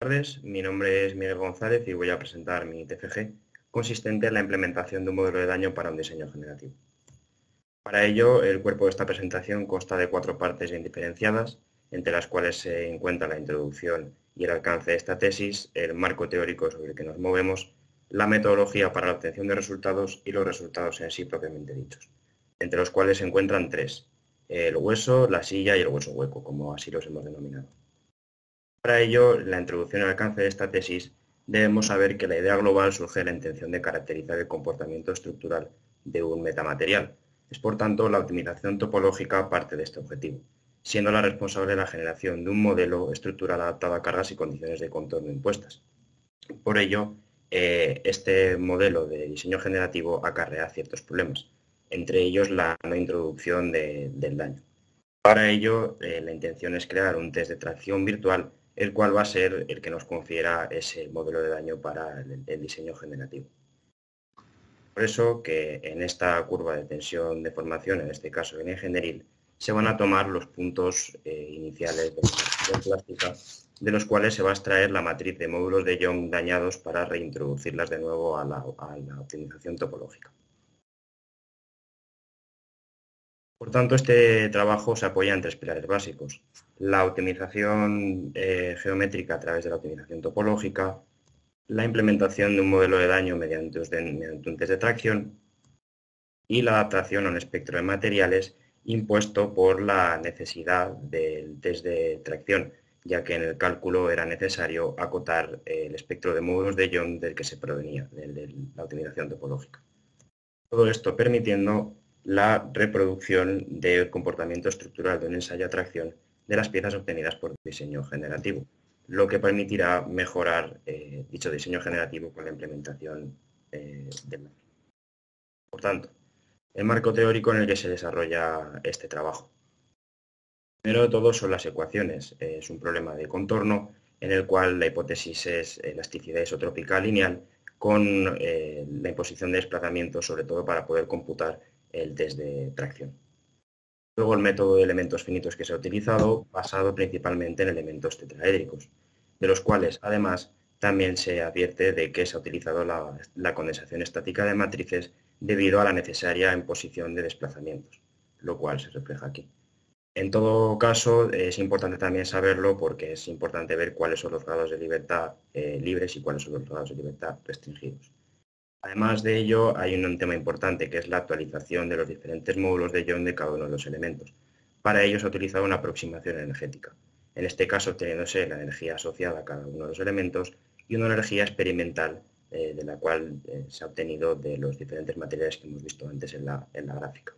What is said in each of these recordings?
Buenas tardes, mi nombre es Miguel González y voy a presentar mi TFG consistente en la implementación de un modelo de daño para un diseño generativo. Para ello, el cuerpo de esta presentación consta de 4 partes bien diferenciadas, entre las cuales se encuentra la introducción y el alcance de esta tesis, el marco teórico sobre el que nos movemos, la metodología para la obtención de resultados y los resultados en sí propiamente dichos, entre los cuales se encuentran 3, el hueso, la silla y el hueso hueco, como así los hemos denominado. Para ello, la introducción y el alcance de esta tesis, debemos saber que la idea global surge de la intención de caracterizar el comportamiento estructural de un metamaterial. Es, por tanto, la optimización topológica parte de este objetivo, siendo la responsable de la generación de un modelo estructural adaptado a cargas y condiciones de contorno impuestas. Por ello, este modelo de diseño generativo acarrea ciertos problemas, entre ellos la no introducción del daño. Para ello, la intención es crear un test de tracción virtual, el cual va a ser el que nos confiera ese modelo de daño para el diseño generativo. Por eso que en esta curva de tensión de formación, en este caso en engenderil, se van a tomar los puntos iniciales de la tensión plástica, de los cuales se va a extraer la matriz de módulos de Young dañados para reintroducirlas de nuevo a la optimización topológica. Por tanto, este trabajo se apoya en 3 pilares básicos: la optimización geométrica a través de la optimización topológica, la implementación de un modelo de daño mediante un test de tracción y la adaptación a un espectro de materiales impuesto por la necesidad del test de tracción, ya que en el cálculo era necesario acotar el espectro de módulos de Young del que se provenía, de la optimización topológica. Todo esto permitiendo la reproducción del comportamiento estructural de un ensayo a tracción de las piezas obtenidas por diseño generativo, lo que permitirá mejorar dicho diseño generativo con la implementación del. Por tanto, el marco teórico en el que se desarrolla este trabajo. Primero de todo son las ecuaciones. Es un problema de contorno en el cual la hipótesis es elasticidad isotrópica lineal con la imposición de desplazamiento, sobre todo para poder computar el test de tracción. Luego el método de elementos finitos que se ha utilizado, basado principalmente en elementos tetraédricos, de los cuales además también se advierte de que se ha utilizado la condensación estática de matrices debido a la necesaria imposición de desplazamientos, lo cual se refleja aquí. En todo caso, es importante también saberlo porque es importante ver cuáles son los grados de libertad libres y cuáles son los grados de libertad restringidos. Además de ello, hay un tema importante que es la actualización de los diferentes módulos de Young de cada uno de los elementos. Para ello se ha utilizado una aproximación energética, en este caso obteniéndose la energía asociada a cada uno de los elementos y una energía experimental de la cual se ha obtenido de los diferentes materiales que hemos visto antes en la gráfica.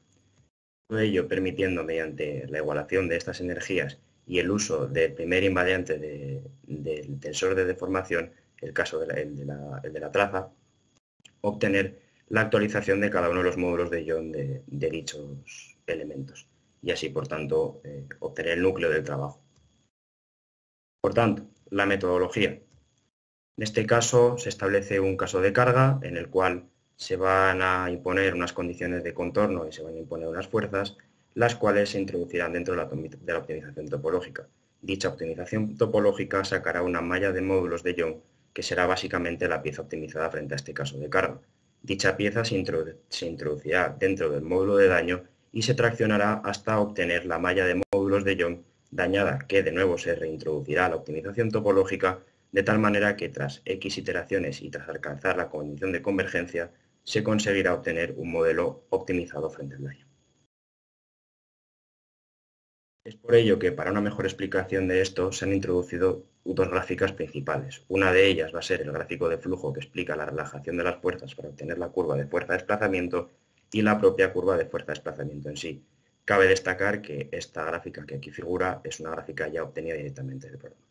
Todo ello permitiendo, mediante la igualación de estas energías y el uso del primer invariante del tensor de deformación, el caso el de la traza, obtener la actualización de cada uno de los módulos de Young de dichos elementos y así, por tanto, obtener el núcleo del trabajo. Por tanto, la metodología. En este caso, se establece un caso de carga en el cual se van a imponer unas condiciones de contorno y se van a imponer unas fuerzas, las cuales se introducirán dentro de la optimización topológica. Dicha optimización topológica sacará una malla de módulos de Young que será básicamente la pieza optimizada frente a este caso de carga. Dicha pieza se introducirá dentro del módulo de daño y se traccionará hasta obtener la malla de módulos de Young dañada, que de nuevo se reintroducirá a la optimización topológica, de tal manera que tras X iteraciones y tras alcanzar la condición de convergencia, se conseguirá obtener un modelo optimizado frente al daño. Es por ello que, para una mejor explicación de esto, se han introducido 2 gráficas principales. Una de ellas va a ser el gráfico de flujo que explica la relajación de las fuerzas para obtener la curva de fuerza-desplazamiento y la propia curva de fuerza-desplazamiento en sí. Cabe destacar que esta gráfica que aquí figura es una gráfica ya obtenida directamente del programa.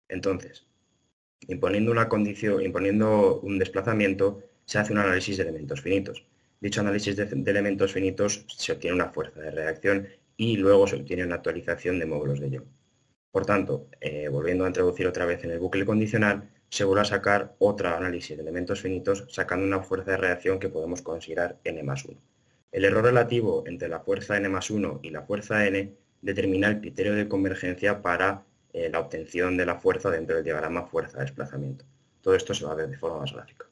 Entonces, imponiendo un desplazamiento, se hace un análisis de elementos finitos. Dicho análisis de elementos finitos se obtiene una fuerza de reacción y luego se obtiene una actualización de módulos de Young. Por tanto, volviendo a introducir otra vez en el bucle condicional, se vuelve a sacar otro análisis de elementos finitos, sacando una fuerza de reacción que podemos considerar n+1. El error relativo entre la fuerza n+1 y la fuerza n determina el criterio de convergencia para la obtención de la fuerza dentro del diagrama fuerza-desplazamiento. Todo esto se va a ver de forma más gráfica.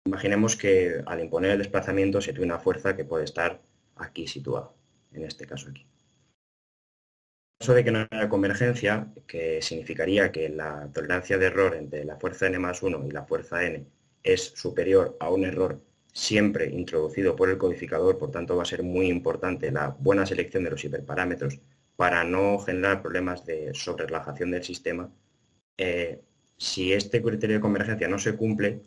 Imaginemos que al imponer el desplazamiento se tiene una fuerza que puede estar aquí situada, en este caso aquí. En caso de que no haya convergencia, que significaría que la tolerancia de error entre la fuerza n más 1 y la fuerza n es superior a un error siempre introducido por el codificador, por tanto va a ser muy importante la buena selección de los hiperparámetros para no generar problemas de sobrerelajación del sistema. Si este criterio de convergencia no se cumple,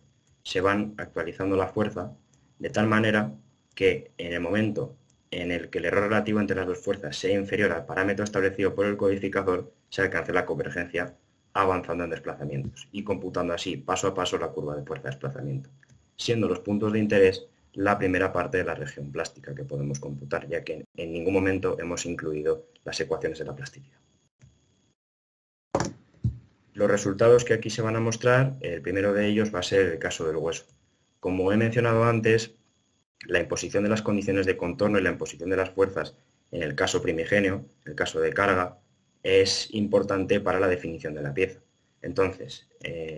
se van actualizando la fuerza de tal manera que en el momento en el que el error relativo entre las dos fuerzas sea inferior al parámetro establecido por el codificador, se alcance la convergencia avanzando en desplazamientos y computando así paso a paso la curva de fuerza-desplazamiento, siendo los puntos de interés la primera parte de la región plástica que podemos computar, ya que en ningún momento hemos incluido las ecuaciones de la plasticidad. Los resultados que aquí se van a mostrar, el primero de ellos va a ser el caso del hueso. Como he mencionado antes, la imposición de las condiciones de contorno y la imposición de las fuerzas en el caso primigenio, el caso de carga, es importante para la definición de la pieza. Entonces,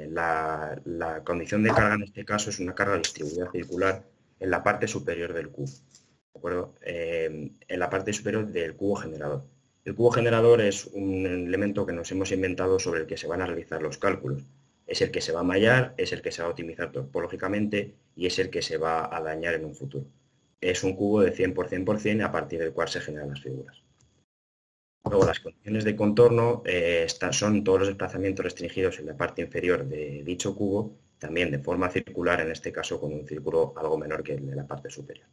la condición de carga en este caso es una carga distribuida circular en la parte superior del cubo, ¿de acuerdo? En la parte superior del cubo generador. El cubo generador es un elemento que nos hemos inventado sobre el que se van a realizar los cálculos. Es el que se va a mallar, es el que se va a optimizar topológicamente y es el que se va a dañar en un futuro. Es un cubo de 100 por 100% a partir del cual se generan las figuras. Luego, las condiciones de contorno son todos los desplazamientos restringidos en la parte inferior de dicho cubo, también de forma circular, en este caso con un círculo algo menor que el de la parte superior.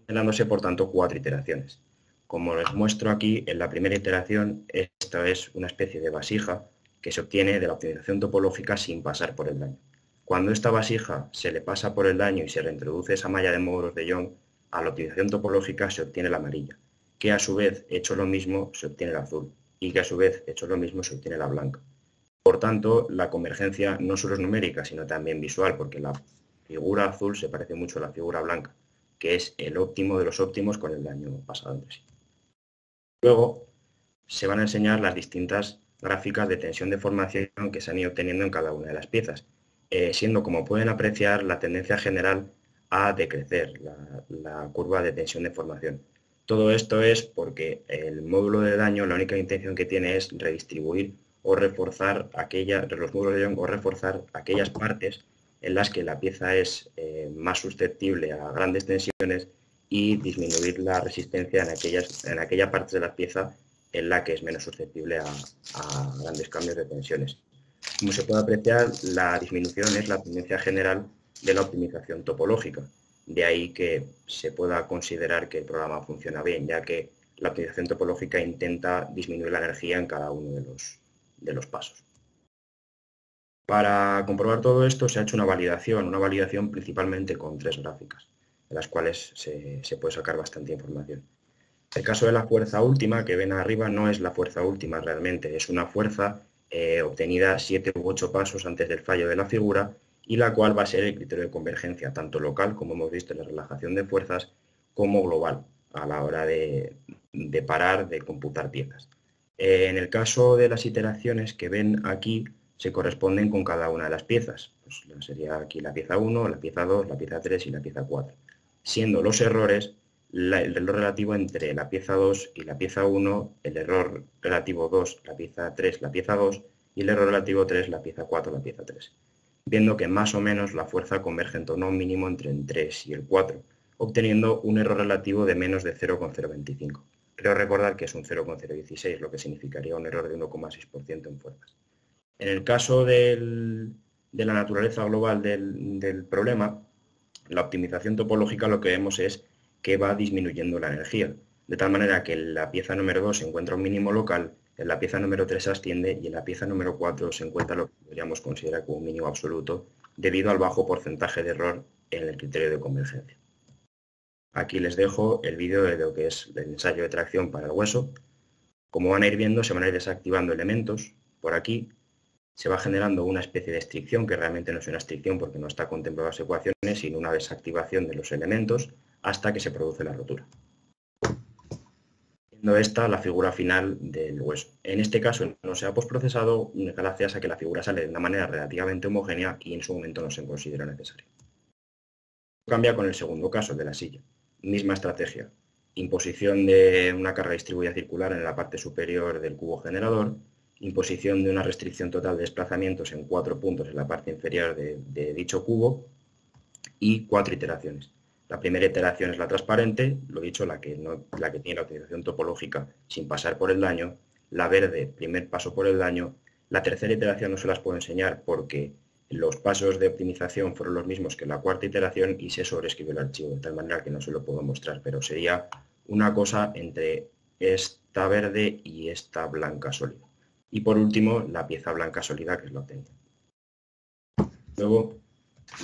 Generándose, por tanto, 4 iteraciones. Como les muestro aquí, en la primera iteración, esta es una especie de vasija que se obtiene de la optimización topológica sin pasar por el daño. Cuando esta vasija se le pasa por el daño y se reintroduce esa malla de módulos de Young, a la optimización topológica se obtiene la amarilla, que a su vez, hecho lo mismo, se obtiene el azul, y que a su vez, hecho lo mismo, se obtiene la blanca. Por tanto, la convergencia no solo es numérica, sino también visual, porque la figura azul se parece mucho a la figura blanca, que es el óptimo de los óptimos con el daño pasado entre sí. Luego se van a enseñar las distintas gráficas de tensión de formación que se han ido obteniendo en cada una de las piezas, siendo, como pueden apreciar, la tendencia general a decrecer la curva de tensión de formación. Todo esto es porque el módulo de daño, la única intención que tiene es redistribuir o reforzar los módulos de Young o reforzar aquellas partes en las que la pieza es más susceptible a grandes tensiones y disminuir la resistencia en aquella parte de la pieza en la que es menos susceptible a grandes cambios de tensiones. Como se puede apreciar, la disminución es la tendencia general de la optimización topológica. De ahí que se pueda considerar que el programa funciona bien, ya que la optimización topológica intenta disminuir la energía en cada uno de los pasos. Para comprobar todo esto se ha hecho una validación principalmente con 3 gráficas, de las cuales se puede sacar bastante información. El caso de la fuerza última que ven arriba no es la fuerza última realmente, es una fuerza obtenida 7 u 8 pasos antes del fallo de la figura y la cual va a ser el criterio de convergencia, tanto local, como hemos visto en la relajación de fuerzas, como global, a la hora de parar, de computar piezas. En el caso de las iteraciones que ven aquí, se corresponden con cada una de las piezas. Pues sería aquí la pieza 1, la pieza 2, la pieza 3 y la pieza 4. Siendo los errores el error relativo entre la pieza 2 y la pieza 1, el error relativo 2, la pieza 3, la pieza 2, y el error relativo 3, la pieza 4, la pieza 3. Viendo que más o menos la fuerza converge en torno a un mínimo entre el 3 y el 4, obteniendo un error relativo de menos de 0,025. Creo recordar que es un 0,016, lo que significaría un error de 1,6% en fuerzas. En el caso de la naturaleza global del problema, la optimización topológica lo que vemos es que va disminuyendo la energía, de tal manera que en la pieza número 2 se encuentra un mínimo local, en la pieza número 3 se asciende y en la pieza número 4 se encuentra lo que podríamos considerar como un mínimo absoluto, debido al bajo porcentaje de error en el criterio de convergencia. Aquí les dejo el vídeo de lo que es el ensayo de tracción para el hueso. Como van a ir viendo, se van a ir desactivando elementos por aquí. Se va generando una especie de estricción, que realmente no es una estricción porque no está contemplada las ecuaciones, sino una desactivación de los elementos hasta que se produce la rotura. siendo esta la figura final del hueso. En este caso no se ha postprocesado gracias a que la figura sale de una manera relativamente homogénea y en su momento no se considera necesario. Cambia con el segundo caso, el de la silla. Misma estrategia. Imposición de una carga distribuida circular en la parte superior del cubo generador, imposición de una restricción total de desplazamientos en 4 puntos en la parte inferior de dicho cubo y 4 iteraciones. La primera iteración es la transparente, lo dicho, la que tiene la utilización topológica sin pasar por el daño. La verde, primer paso por el daño. La tercera iteración no se las puedo enseñar porque los pasos de optimización fueron los mismos que la cuarta iteración y se sobreescribió el archivo, de tal manera que no se lo puedo mostrar, pero sería una cosa entre esta verde y esta blanca sólida. Y por último, la pieza blanca sólida, que es la auténtica. Luego,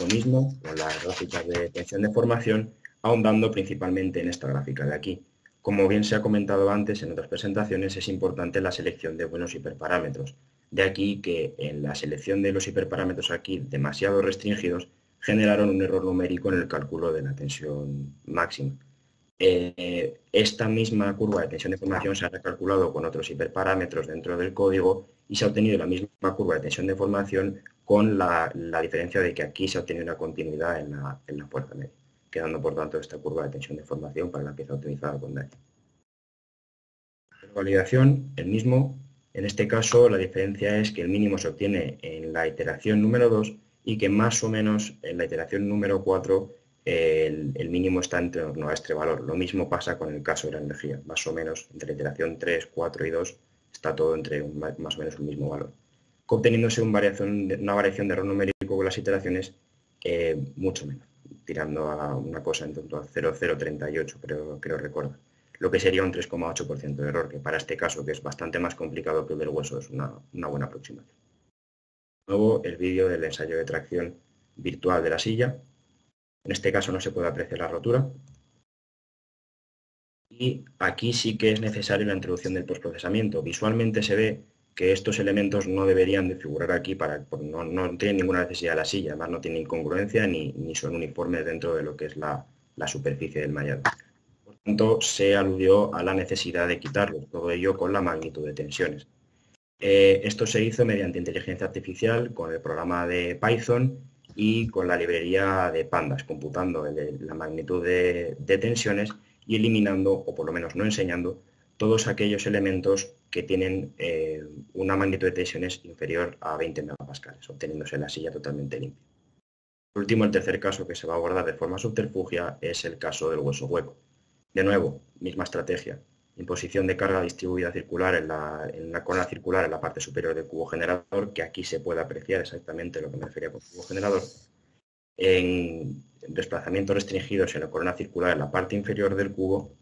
lo mismo con las gráficas de tensión de formación, ahondando principalmente en esta gráfica de aquí. Como bien se ha comentado antes en otras presentaciones, es importante la selección de buenos hiperparámetros. De aquí que en la selección de los hiperparámetros aquí demasiado restringidos generaron un error numérico en el cálculo de la tensión máxima. Esta misma curva de tensión de formación se ha recalculado con otros hiperparámetros dentro del código y se ha obtenido la misma curva de tensión de formación con la diferencia de que aquí se ha obtenido una continuidad en la fuerza media, quedando por tanto esta curva de tensión de formación para la pieza optimizada con daño. Validación, el mismo. En este caso la diferencia es que el mínimo se obtiene en la iteración número 2 y que más o menos en la iteración número 4 el mínimo está en torno a este valor. Lo mismo pasa con el caso de la energía. Más o menos entre la iteración 3, 4 y 2 está todo entre más o menos el mismo valor. Obteniéndose una variación de error numérico con las iteraciones mucho menos, tirando a una cosa en torno a 0,038, creo recordar. Lo que sería un 3,8% de error, que para este caso, que es bastante más complicado que el del hueso, es una buena aproximación. Luego, el vídeo del ensayo de tracción virtual de la silla. En este caso no se puede apreciar la rotura. Y aquí sí que es necesaria la introducción del postprocesamiento. Visualmente se ve que estos elementos no deberían de figurar aquí, no tienen ninguna necesidad de la silla, además no tienen incongruencia ni son uniformes dentro de lo que es la superficie del mallado. Por tanto, se aludió a la necesidad de quitarlos, todo ello con la magnitud de tensiones. Esto se hizo mediante inteligencia artificial con el programa de Python y con la librería de Pandas, computando la magnitud de tensiones y eliminando, o por lo menos no enseñando, todos aquellos elementos que tienen una magnitud de tensiones inferior a 20 megapascales, obteniéndose la silla totalmente limpia. Por último, el tercer caso que se va a abordar de forma subterfugia es el caso del hueso hueco. De nuevo, misma estrategia. Imposición de carga distribuida circular en la corona circular en la parte superior del cubo generador, que aquí se puede apreciar exactamente lo que me refería con cubo generador. En desplazamientos restringidos en la corona circular en la parte inferior del cubo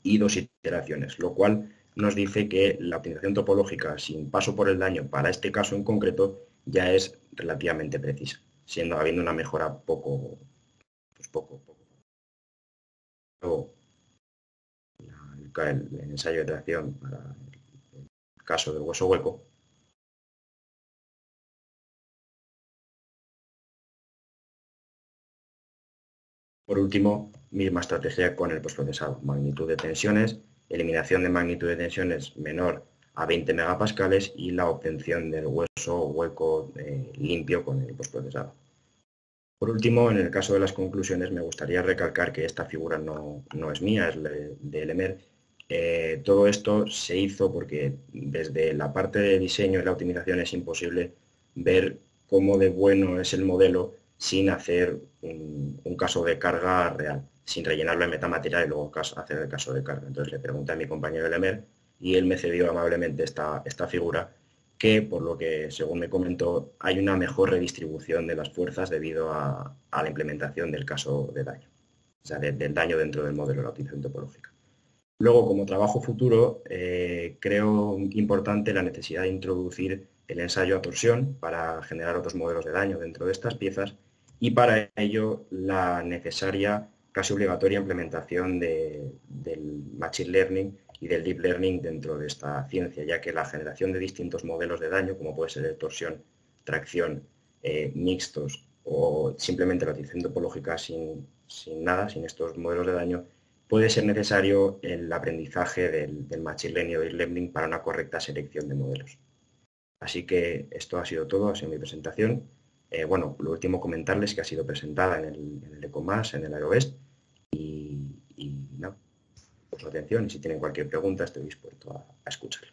y 2 iteraciones, lo cual nos dice que la optimización topológica sin paso por el daño para este caso en concreto ya es relativamente precisa, habiendo una mejora poco. Luego, el ensayo de tracción para el caso del hueso hueco. Por último, misma estrategia con el postprocesado. Magnitud de tensiones, eliminación de magnitud de tensiones menor a 20 megapascales y la obtención del hueso hueco limpio con el postprocesado. Por último, en el caso de las conclusiones, me gustaría recalcar que esta figura no es mía, es de Lemer. Todo esto se hizo porque desde la parte de diseño y la optimización es imposible ver cómo de bueno es el modelo sin hacer un caso de carga real, sin rellenarlo de metamaterial y luego hacer el caso de carga. Entonces le pregunté a mi compañero Lemer y él me cedió amablemente esta figura, que por lo que, según me comentó, hay una mejor redistribución de las fuerzas debido a la implementación del caso de daño, o sea, del daño dentro del modelo de la optimización topológica. Luego, como trabajo futuro, creo importante la necesidad de introducir el ensayo a torsión para generar otros modelos de daño dentro de estas piezas y para ello la necesaria, casi obligatoria implementación del Machine Learning y del Deep Learning dentro de esta ciencia, ya que la generación de distintos modelos de daño, como puede ser de torsión, tracción, mixtos o simplemente la utilización topológica sin nada, sin estos modelos de daño, puede ser necesario el aprendizaje del Machine Learning o Deep Learning para una correcta selección de modelos. Así que esto ha sido todo, ha sido mi presentación. Bueno, lo último comentarles que ha sido presentada en el ECOMAS, en el Aerobest, y nada, por su atención, y si tienen cualquier pregunta estoy dispuesto a escuchar.